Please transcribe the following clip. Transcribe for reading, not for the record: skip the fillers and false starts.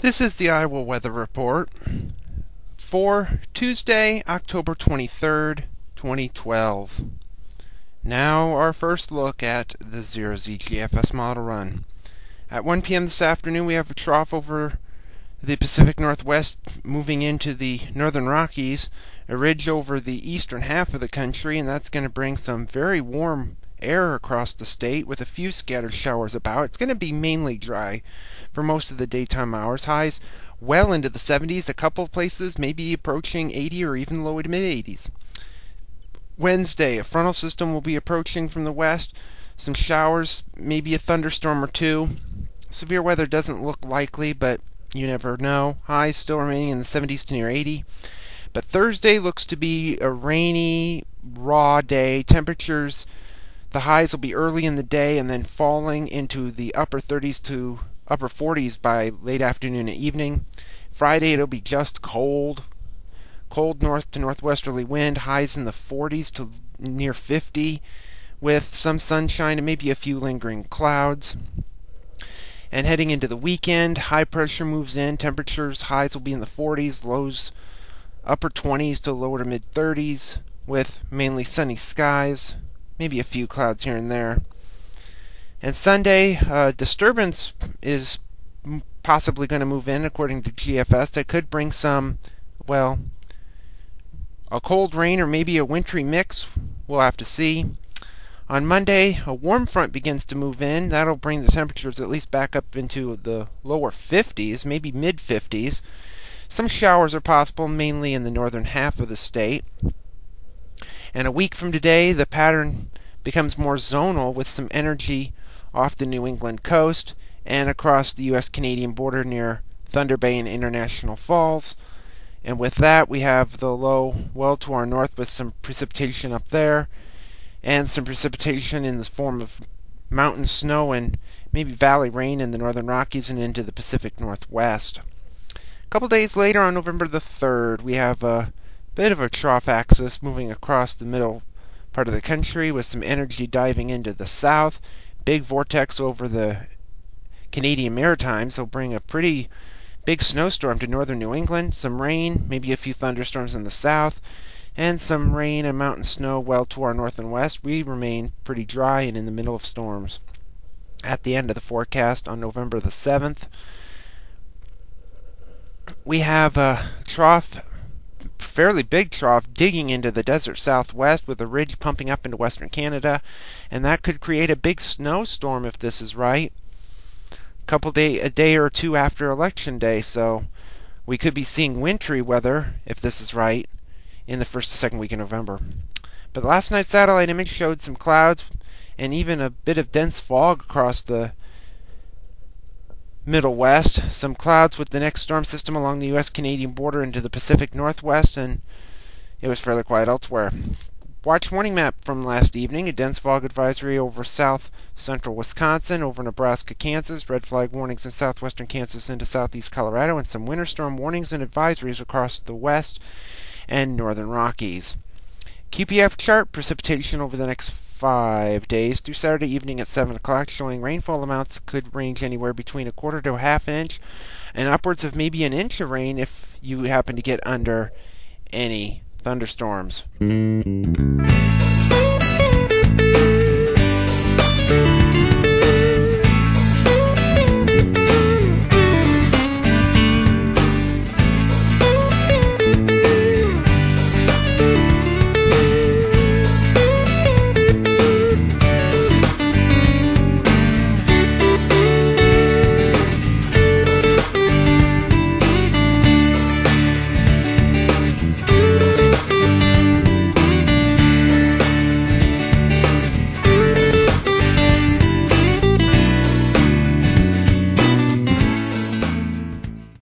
This is the Iowa Weather Report for Tuesday, October 23rd, 2012. Now our first look at the 0Z GFS Model Run. At 1 p.m. this afternoon, we have a trough over the Pacific Northwest moving into the northern Rockies, a ridge over the eastern half of the country, and that's going to bring some very warm air across the state with a few scattered showers about. It's going to be mainly dry for most of the daytime hours. Highs well into the 70s, a couple of places maybe approaching 80 or even low to mid 80s. Wednesday, a frontal system will be approaching from the west. Some showers, maybe a thunderstorm or two. Severe weather doesn't look likely, but you never know. Highs still remaining in the 70s to near 80. But Thursday looks to be a rainy, raw day. Temperatures, the highs will be early in the day and then falling into the upper 30s to upper 40s by late afternoon and evening. Friday it'll be just cold. Cold north to northwesterly wind, highs in the 40s to near 50 with some sunshine and maybe a few lingering clouds. And heading into the weekend, high pressure moves in. Temperatures, highs will be in the 40s, lows upper 20s to lower to mid 30s with mainly sunny skies, maybe a few clouds here and there. And Sunday, disturbance is possibly going to move in according to GFS. That could bring some, well, a cold rain or maybe a wintry mix. We'll have to see. On Monday, a warm front begins to move in. That'll bring the temperatures at least back up into the lower 50s, maybe mid 50s. Some showers are possible, mainly in the northern half of the state. And a week from today, the pattern becomes more zonal with some energy off the New England coast and across the U.S.-Canadian border near Thunder Bay and International Falls. And with that, we have the low well to our north with some precipitation up there and some precipitation in the form of mountain snow and maybe valley rain in the northern Rockies and into the Pacific Northwest. A couple days later, on November the 3rd, we have a bit of a trough axis moving across the middle part of the country with some energy diving into the south. Big vortex over the Canadian Maritimes will bring a pretty big snowstorm to northern New England. Some rain, maybe a few thunderstorms in the south, and some rain and mountain snow well to our north and west. We remain pretty dry and in the middle of storms. At the end of the forecast on November the 7th, we have a trough, fairly big trough, digging into the desert southwest with a ridge pumping up into western Canada, and that could create a big snowstorm if this is right. A day or two after election day, so we could be seeing wintry weather if this is right in the first or second week of November. But last night's satellite image showed some clouds and even a bit of dense fog across the Middle West. Some clouds with the next storm system along the U.S.-Canadian border into the Pacific Northwest, and it was fairly quiet elsewhere. Watch warning map from last evening. A dense fog advisory over south central Wisconsin, over Nebraska, Kansas. Red flag warnings in southwestern Kansas into southeast Colorado, and some winter storm warnings and advisories across the west and northern Rockies. QPF chart precipitation over the next 5 days through Saturday evening at 7 o'clock, showing rainfall amounts could range anywhere between a quarter to a half inch and upwards of maybe an inch of rain if you happen to get under any thunderstorms.